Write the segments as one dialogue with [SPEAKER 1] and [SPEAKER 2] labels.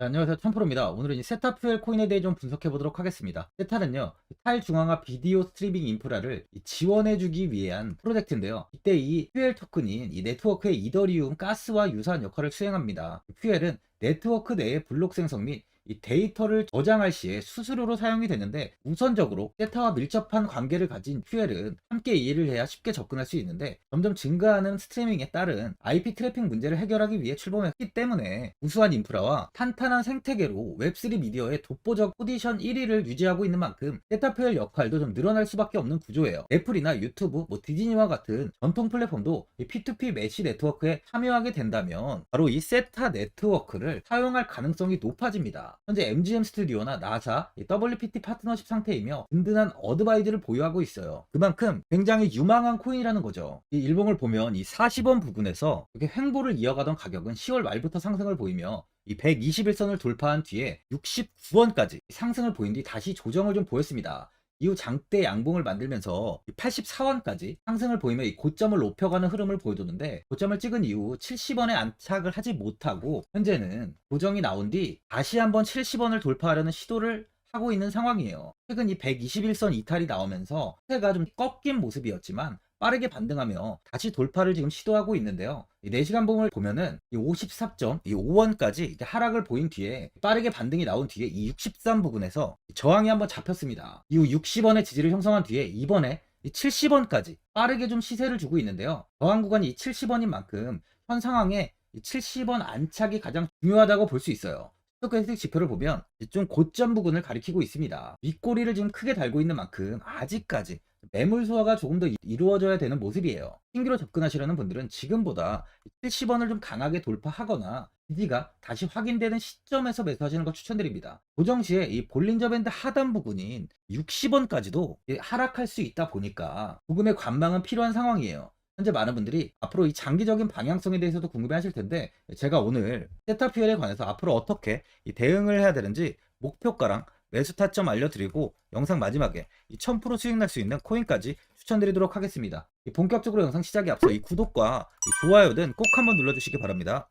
[SPEAKER 1] 네, 안녕하세요. 천프로입니다. 오늘은 이 세타 퓨엘 코인에 대해 좀 분석해 보도록 하겠습니다. 세타는요, 탈중앙화 비디오 스트리밍 인프라를 지원해주기 위한 프로젝트인데요. 이때 이 퓨엘 토큰인 이 네트워크의 이더리움 가스와 유사한 역할을 수행합니다. 퓨엘은 네트워크 내의 블록 생성 및 이 데이터를 저장할 시에 수수료로 사용이 되는데, 우선적으로 세타와 밀접한 관계를 가진 퓨엘은 함께 일을 해야 쉽게 접근할 수 있는데, 점점 증가하는 스트리밍에 따른 IP 트래픽 문제를 해결하기 위해 출범했기 때문에 우수한 인프라와 탄탄한 생태계로 웹3 미디어의 독보적 포지션 1위를 유지하고 있는 만큼 세타 퓨엘 역할도 좀 늘어날 수밖에 없는 구조예요. 애플이나 유튜브, 디즈니와 같은 전통 플랫폼도 이 P2P 매시 네트워크에 참여하게 된다면 바로 이 세타 네트워크를 사용할 가능성이 높아집니다. 현재 MGM 스튜디오나 나사, WPT 파트너십 상태이며 든든한 어드바이드를 보유하고 있어요. 그만큼 굉장히 유망한 코인이라는 거죠. 이 일봉을 보면 이 40원 부근에서 이렇게 횡보를 이어가던 가격은 10월 말부터 상승을 보이며 이 121선을 돌파한 뒤에 69원까지 상승을 보인 뒤 다시 조정을 좀 보였습니다. 이후 장대 양봉을 만들면서 84원까지 상승을 보이며 이 고점을 높여가는 흐름을 보여줬는데, 고점을 찍은 이후 70원에 안착을 하지 못하고 현재는 고정이 나온 뒤 다시 한번 70원을 돌파하려는 시도를 하고 있는 상황이에요. 최근 이 121선 이탈이 나오면서 시세가 좀 꺾인 모습이었지만 빠르게 반등하며 다시 돌파를 지금 시도하고 있는데요. 이 4시간 봉을 보면은 이 54.5원까지 하락을 보인 뒤에 빠르게 반등이 나온 뒤에 이 63 부근에서 저항이 한번 잡혔습니다. 이후 60원의 지지를 형성한 뒤에 이번에 이 70원까지 빠르게 좀 시세를 주고 있는데요. 저항 구간이 이 70원인 만큼 현 상황에 이 70원 안착이 가장 중요하다고 볼 수 있어요. 스토캐스틱 지표를 보면 좀 고점 부근을 가리키고 있습니다. 윗꼬리를 지금 크게 달고 있는 만큼 아직까지 매물 소화가 조금 더 이루어져야 되는 모습이에요. 신규로 접근하시려는 분들은 지금보다 70원을 좀 강하게 돌파하거나 지지가 다시 확인되는 시점에서 매수하시는 걸 추천드립니다. 고정 시에 이 볼린저 밴드 하단 부근인 60원까지도 하락할 수 있다 보니까 조금의 관망은 필요한 상황이에요. 현재 많은 분들이 앞으로 이 장기적인 방향성에 대해서도 궁금해 하실 텐데, 제가 오늘 세타퓨엘에 관해서 앞으로 어떻게 대응을 해야 되는지 목표가랑 매수 타점 알려드리고, 영상 마지막에 이 1000% 수익 날 수 있는 코인까지 추천드리도록 하겠습니다. 본격적으로 영상 시작에 앞서 이 구독과 이 좋아요는 꼭 한번 눌러주시기 바랍니다.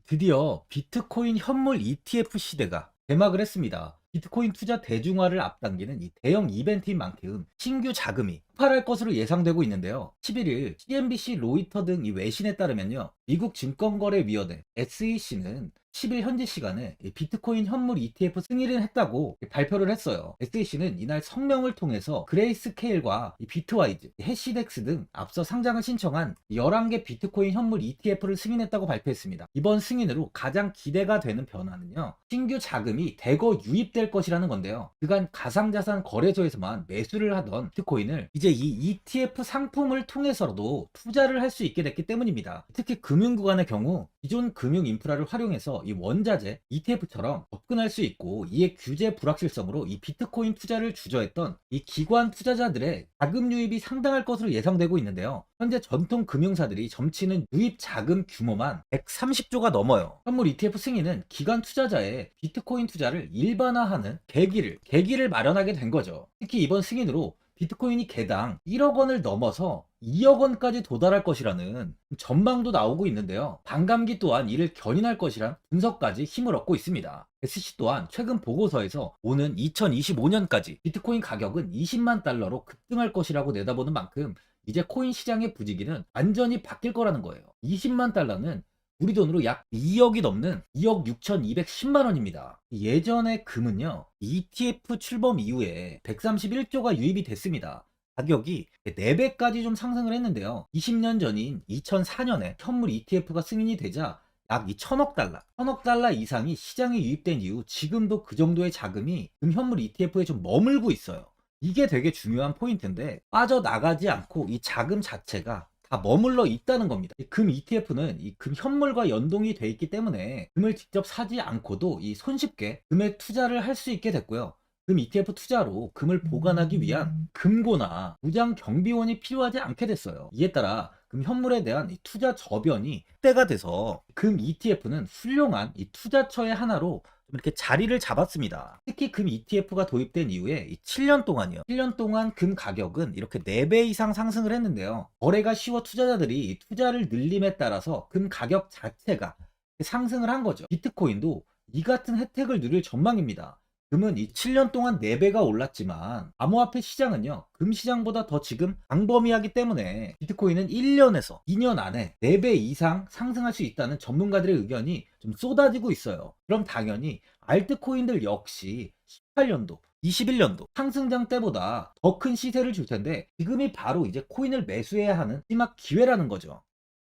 [SPEAKER 1] 드디어 비트코인 현물 ETF 시대가 개막을 했습니다. 비트코인 투자 대중화를 앞당기는 이 대형 이벤트인 만큼 신규 자금이 폭발할 것으로 예상되고 있는데요. 11일 CNBC, 로이터 등 이 외신에 따르면요, 미국 증권거래위원회 SEC는 10일 현지 시간에 비트코인 현물 ETF 승인을 했다고 발표를 했어요. SEC는 이날 성명을 통해서 그레이스케일과 비트와이즈, 해시덱스 등 앞서 상장을 신청한 11개 비트코인 현물 ETF를 승인했다고 발표했습니다. 이번 승인으로 가장 기대가 되는 변화는요, 신규 자금이 대거 유입될 것이라는 건데요. 그간 가상자산 거래소에서만 매수를 하던 비트코인을 이제 이 ETF 상품을 통해서도 투자를 할 수 있게 됐기 때문입니다. 특히 금융구간의 경우 기존 금융 인프라를 활용해서 이 원자재 ETF처럼 접근할 수 있고, 이에 규제 불확실성으로 이 비트코인 투자를 주저했던 이 기관 투자자들의 자금 유입이 상당할 것으로 예상되고 있는데요. 현재 전통 금융사들이 점치는 유입 자금 규모만 130조가 넘어요. 현물 ETF 승인은 기관 투자자의 비트코인 투자를 일반화하는 계기를 마련하게 된 거죠. 특히 이번 승인으로 비트코인이 개당 1억 원을 넘어서 2억 원까지 도달할 것이라는 전망도 나오고 있는데요. 반감기 또한 이를 견인할 것이란 분석까지 힘을 얻고 있습니다. SC 또한 최근 보고서에서 오는 2025년까지 비트코인 가격은 20만 달러로 급등할 것이라고 내다보는 만큼 이제 코인 시장의 부지기는 완전히 바뀔 거라는 거예요. 20만 달러는 우리 돈으로 약 2억이 넘는 2억 6,210만 원입니다. 예전에 금은요, ETF 출범 이후에 131조가 유입이 됐습니다. 가격이 4배까지 좀 상승을 했는데요. 20년 전인 2004년에 현물 ETF가 승인이 되자 약 1천억 달러, 1천억 달러 이상이 시장에 유입된 이후 지금도 그 정도의 자금이 현물 ETF에 좀 머물고 있어요. 이게 되게 중요한 포인트인데, 빠져나가지 않고 이 자금 자체가 다 머물러 있다는 겁니다. 금 ETF는 이 금 현물과 연동이 돼 있기 때문에 금을 직접 사지 않고도 이 손쉽게 금에 투자를 할 수 있게 됐고요. 금 ETF 투자로 금을 보관하기 위한 금고나 무장 경비원이 필요하지 않게 됐어요. 이에 따라 금 현물에 대한 이 투자 저변이 확대가 돼서 금 ETF는 훌륭한 이 투자처의 하나로 이렇게 자리를 잡았습니다. 특히 금 ETF가 도입된 이후에 이 7년 동안이요. 7년 동안 금 가격은 이렇게 4배 이상 상승을 했는데요. 거래가 쉬워 투자자들이 투자를 늘림에 따라서 금 가격 자체가 상승을 한 거죠. 비트코인도 이 같은 혜택을 누릴 전망입니다. 금은 이 7년 동안 4배가 올랐지만 암호화폐 시장은요, 금 시장보다 더 지금 광범위하기 때문에 비트코인은 1년에서 2년 안에 4배 이상 상승할 수 있다는 전문가들의 의견이 좀 쏟아지고 있어요. 그럼 당연히 알트코인들 역시 18년도 21년도 상승장 때보다 더 큰 시세를 줄 텐데, 지금이 바로 이제 코인을 매수해야 하는 마지막 기회라는 거죠.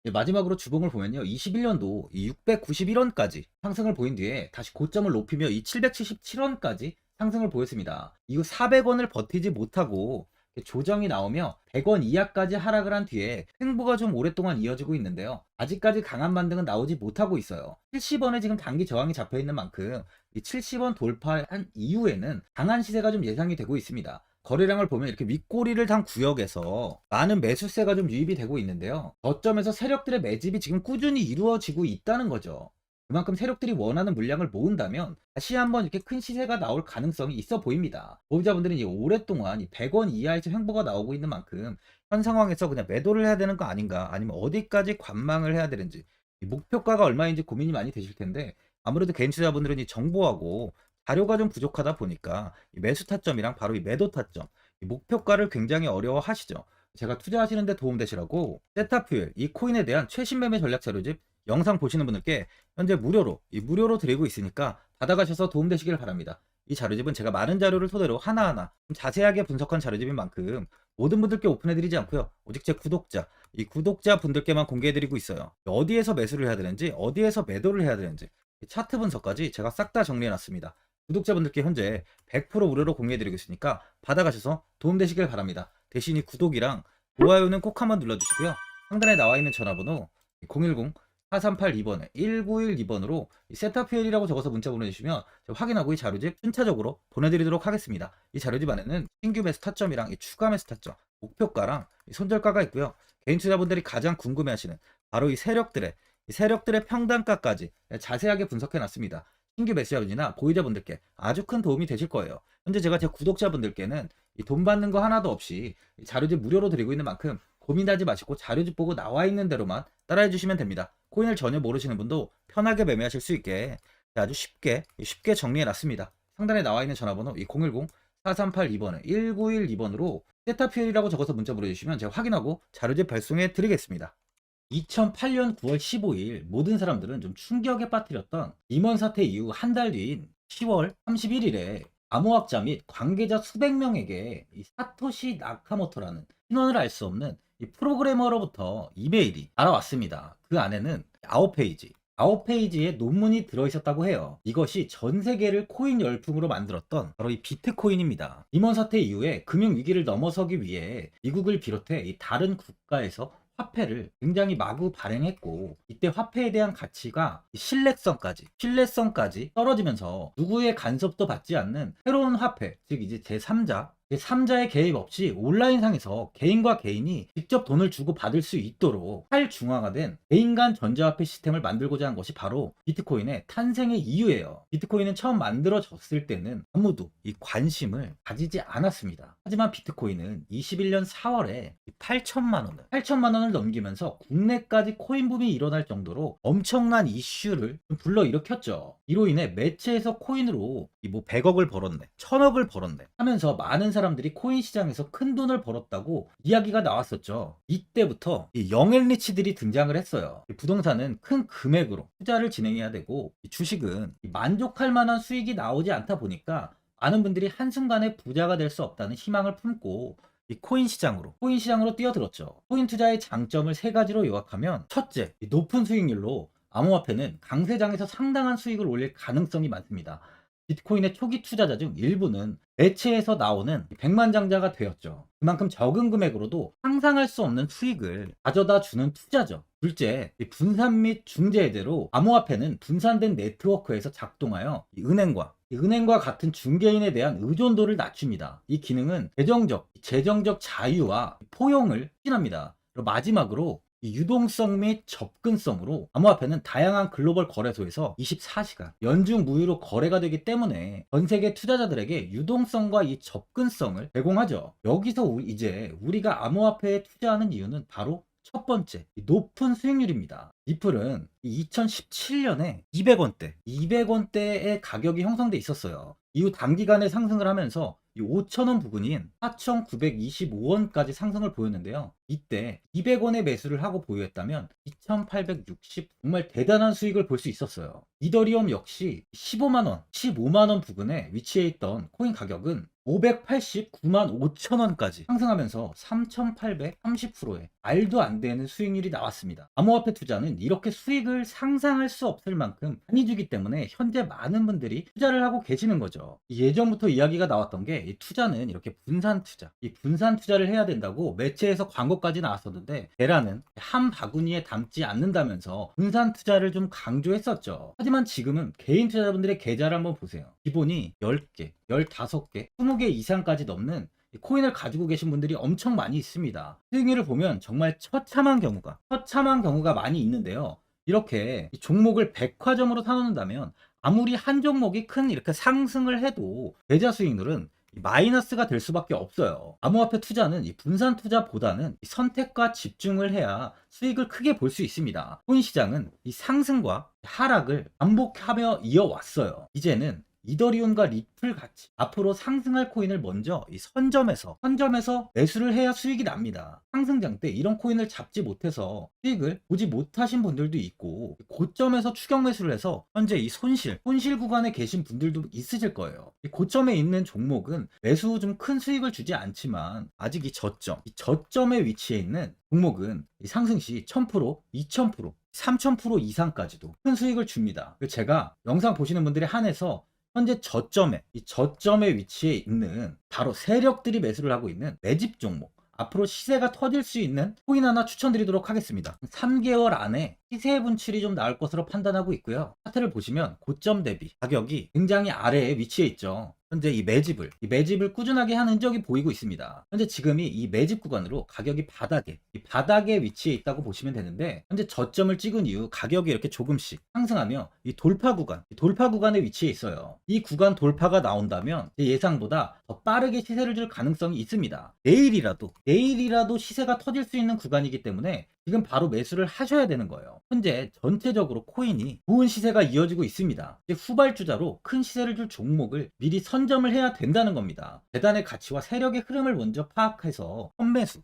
[SPEAKER 1] 예, 마지막으로 주봉을 보면요, 21년도 이 691원까지 상승을 보인 뒤에 다시 고점을 높이며 이 777원까지 상승을 보였습니다. 이후 400원을 버티지 못하고 조정이 나오며 100원 이하까지 하락을 한 뒤에 횡보가 좀 오랫동안 이어지고 있는데요, 아직까지 강한 반등은 나오지 못하고 있어요. 70원에 지금 단기 저항이 잡혀 있는 만큼 이 70원 돌파한 이후에는 강한 시세가 좀 예상이 되고 있습니다. 거래량을 보면 이렇게 윗꼬리를 단 구역에서 많은 매수세가 좀 유입이 되고 있는데요, 저점에서 세력들의 매집이 지금 꾸준히 이루어지고 있다는 거죠. 그만큼 세력들이 원하는 물량을 모은다면 다시 한번 이렇게 큰 시세가 나올 가능성이 있어 보입니다. 소비자분들은 이제 오랫동안 이 100원 이하에서 횡보가 나오고 있는 만큼 현 상황에서 그냥 매도를 해야 되는 거 아닌가, 아니면 어디까지 관망을 해야 되는지, 이 목표가가 얼마인지 고민이 많이 되실 텐데, 아무래도 개인 투자자분들은 이 정보하고 자료가 좀 부족하다 보니까 이 매수 타점이랑 바로 이 매도 타점, 이 목표가를 굉장히 어려워 하시죠. 제가 투자하시는데 도움되시라고 세타퓨엘 이 코인에 대한 최신 매매 전략 자료집 영상 보시는 분들께 현재 무료로 드리고 있으니까 받아가셔서 도움되시길 바랍니다. 이 자료집은 제가 많은 자료를 토대로 하나하나 좀 자세하게 분석한 자료집인 만큼 모든 분들께 오픈해드리지 않고요, 오직 제 이 구독자 분들께만 공개해드리고 있어요. 어디에서 매수를 해야 되는지, 어디에서 매도를 해야 되는지, 이 차트 분석까지 제가 싹 다 정리해놨습니다. 구독자분들께 현재 100% 무료로 공개해드리고 있으니까 받아가셔서 도움되시길 바랍니다. 대신 이 구독이랑 좋아요는 꼭 한번 눌러주시고요, 상단에 나와있는 전화번호 010-4382번에 1912번으로 세타퓨엘이라고 적어서 문자 보내주시면 제가 확인하고 이 자료집 순차적으로 보내드리도록 하겠습니다. 이 자료집 안에는 신규 매수 타점이랑 이 추가 매수 타점, 목표가랑 이 손절가가 있고요, 개인 투자분들이 가장 궁금해하시는 바로 이 세력들의 평단가까지 자세하게 분석해놨습니다. 신규 매수자분이나 보유자분들께 아주 큰 도움이 되실 거예요. 현재 제가 제 구독자분들께는 이 돈 받는 거 하나도 없이 이 자료집 무료로 드리고 있는 만큼 고민하지 마시고 자료집 보고 나와 있는 대로만 따라해 주시면 됩니다. 코인을 전혀 모르시는 분도 편하게 매매하실 수 있게 아주 쉽게 정리해 놨습니다. 상단에 나와 있는 전화번호 010-4382번에 1912번으로 세타퓨엘이라고 적어서 문자 보내주시면 제가 확인하고 자료집 발송해 드리겠습니다. 2008년 9월 15일 모든 사람들은 좀 충격에 빠뜨렸던 리먼 사태 이후 한 달 뒤인 10월 31일에 암호학자 및 관계자 수백 명에게 이 사토시 나카모토라는 신원을 알 수 없는 이 프로그래머로부터 이메일이 날아왔습니다. 그 안에는 9페이지의 논문이 들어있었다고 해요. 이것이 전 세계를 코인 열풍으로 만들었던 바로 이 비트코인입니다. 리먼 사태 이후에 금융위기를 넘어서기 위해 미국을 비롯해 이 다른 국가에서 화폐를 굉장히 마구 발행했고, 이때 화폐에 대한 가치가 신뢰성까지 떨어지면서 누구의 간섭도 받지 않는 새로운 화폐, 즉 이제 제3자의 개입 없이 온라인상에서 개인과 개인이 직접 돈을 주고 받을 수 있도록 탈중앙화된 개인 간 전자화폐 시스템을 만들고자 한 것이 바로 비트코인의 탄생의 이유예요. 비트코인은 처음 만들어졌을 때는 아무도 이 관심을 가지지 않았습니다. 하지만 비트코인은 21년 4월에 8천만 원을 넘기면서 국내까지 코인 붐이 일어날 정도로 엄청난 이슈를 불러일으켰죠. 이로 인해 매체에서 코인으로 100억을 벌었네, 1000억을 벌었네 하면서 많은 사람들이 코인 시장에서 큰 돈을 벌었다고 이야기가 나왔었죠. 이때부터 이 영앤리치들이 등장을 했어요. 부동산은 큰 금액으로 투자를 진행해야 되고, 주식은 만족할 만한 수익이 나오지 않다 보니까 많은 분들이 한순간에 부자가 될 수 없다는 희망을 품고 이 코인 시장으로 뛰어들었죠. 코인 투자의 장점을 3가지로 요약하면, 첫째, 높은 수익률로 암호화폐는 강세장에서 상당한 수익을 올릴 가능성이 많습니다. 비트코인의 초기 투자자 중 일부는 매체에서 나오는 백만장자가 되었죠. 그만큼 적은 금액으로도 상상할 수 없는 수익을 가져다 주는 투자죠. 둘째, 분산 및 중재제로 암호화폐는 분산된 네트워크에서 작동하여 은행과 같은 중개인에 대한 의존도를 낮춥니다. 이 기능은 재정적 자유와 포용을 추진합니다. 그리고 마지막으로 이 유동성 및 접근성으로 암호화폐는 다양한 글로벌 거래소에서 24시간 연중 무휴로 거래가 되기 때문에 전 세계 투자자들에게 유동성과 이 접근성을 제공하죠. 여기서 이제 우리가 암호화폐에 투자하는 이유는 바로 첫 번째, 이 높은 수익률입니다. 리플은 2017년에 200원대, 200원대의 가격이 형성돼 있었어요. 이후 단기간에 상승을 하면서 이 5,000원 부근인 4,925원까지 상승을 보였는데요. 이때 200원에 매수를 하고 보유했다면 2,860 정말 대단한 수익을 볼 수 있었어요. 이더리움 역시 15만원, 15만원 부근에 위치해 있던 코인 가격은 589만 5천원까지 상승하면서 3,830%의 말도 안 되는 수익률이 나왔습니다. 암호화폐 투자는 이렇게 수익을 상상할 수 없을 만큼 많이 주기 때문에 현재 많은 분들이 투자를 하고 계시는 거죠. 예전부터 이야기가 나왔던 게 이 투자는 이렇게 분산 투자, 이 분산 투자를 해야 된다고 매체에서 광고까지 나왔었는데 테라는 한 바구니에 담지 않는다면서 분산 투자를 좀 강조했었죠. 하지만 지금은 개인 투자자분들의 계좌를 한번 보세요. 기본이 10개, 15개, 20개 이상까지 넘는 코인을 가지고 계신 분들이 엄청 많이 있습니다. 수익률을 보면 정말 처참한 경우가 많이 있는데요. 이렇게 종목을 백화점으로 사놓는다면 아무리 한 종목이 큰 이렇게 상승을 해도 계좌 수익률은 마이너스가 될 수밖에 없어요. 암호화폐 투자는 이 분산 투자보다는 이 선택과 집중을 해야 수익을 크게 볼 수 있습니다. 코인 시장은 이 상승과 하락을 반복하며 이어왔어요. 이제는 이더리움과 리플 같이 앞으로 상승할 코인을 먼저 이 선점에서 매수를 해야 수익이 납니다. 상승장 때 이런 코인을 잡지 못해서 수익을 보지 못하신 분들도 있고, 고점에서 추격 매수를 해서 현재 이 손실 구간에 계신 분들도 있으실 거예요. 이 고점에 있는 종목은 매수 후 좀 큰 수익을 주지 않지만 아직 이 저점에 위치해 있는 종목은 이 상승 시 1000%, 2000%, 3000% 이상까지도 큰 수익을 줍니다. 제가 영상 보시는 분들에 한해서 현재 저점에 위치해 있는 바로 세력들이 매수를 하고 있는 매집 종목, 앞으로 시세가 터질 수 있는 코인 하나 추천드리도록 하겠습니다. 3개월 안에 시세 분출이 좀 나올 것으로 판단하고 있고요. 차트를 보시면 고점 대비 가격이 굉장히 아래에 위치해 있죠. 현재 이 매집을 꾸준하게 한 흔적이 보이고 있습니다. 현재 지금이 이 매집 구간으로 가격이 바닥에 위치해 있다고 보시면 되는데, 현재 저점을 찍은 이후 가격이 이렇게 조금씩 상승하며 이 돌파 구간에 위치해 있어요. 이 구간 돌파가 나온다면 제 예상보다 더 빠르게 시세를 줄 가능성이 있습니다. 내일이라도 시세가 터질 수 있는 구간이기 때문에 지금 바로 매수를 하셔야 되는 거예요. 현재 전체적으로 코인이 좋은 시세가 이어지고 있습니다. 이제 후발주자로 큰 시세를 줄 종목을 미리 선점을 해야 된다는 겁니다. 재단의 가치와 세력의 흐름을 먼저 파악해서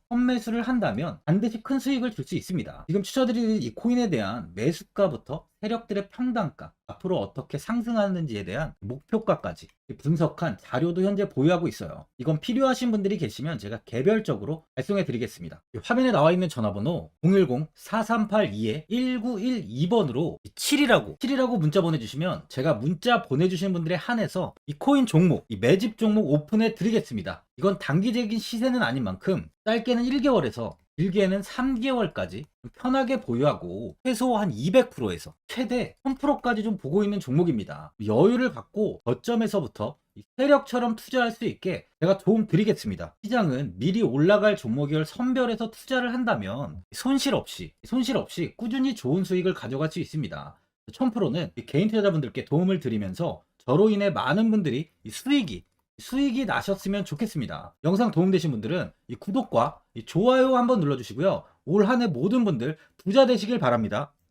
[SPEAKER 1] 선매수를 한다면 반드시 큰 수익을 줄 수 있습니다. 지금 추천드리는 이 코인에 대한 매수가부터 세력들의 평단가, 앞으로 어떻게 상승하는지에 대한 목표가까지 분석한 자료도 현재 보유하고 있어요. 이건 필요하신 분들이 계시면 제가 개별적으로 발송해 드리겠습니다. 화면에 나와 있는 전화번호 010-4382-1912번으로 7이라고 문자 보내주시면 제가 문자 보내주신 분들에 한해서 이 코인 종목, 이 매집 종목 오픈해 드리겠습니다. 이건 단기적인 시세는 아닌 만큼 짧게는 1개월에서 길게는 3개월까지 편하게 보유하고 최소 한 200%에서 최대 1000%까지 좀 보고 있는 종목입니다. 여유를 갖고 저점에서부터 세력처럼 투자할 수 있게 제가 도움 드리겠습니다. 시장은 미리 올라갈 종목을 선별해서 투자를 한다면 손실 없이 꾸준히 좋은 수익을 가져갈 수 있습니다. 1000%는 개인 투자자분들께 도움을 드리면서 저로 인해 많은 분들이 수익이 나셨으면 좋겠습니다. 영상 도움되신 분들은 이 구독과 이 좋아요 한번 눌러주시고요. 올 한 해 모든 분들 부자 되시길 바랍니다.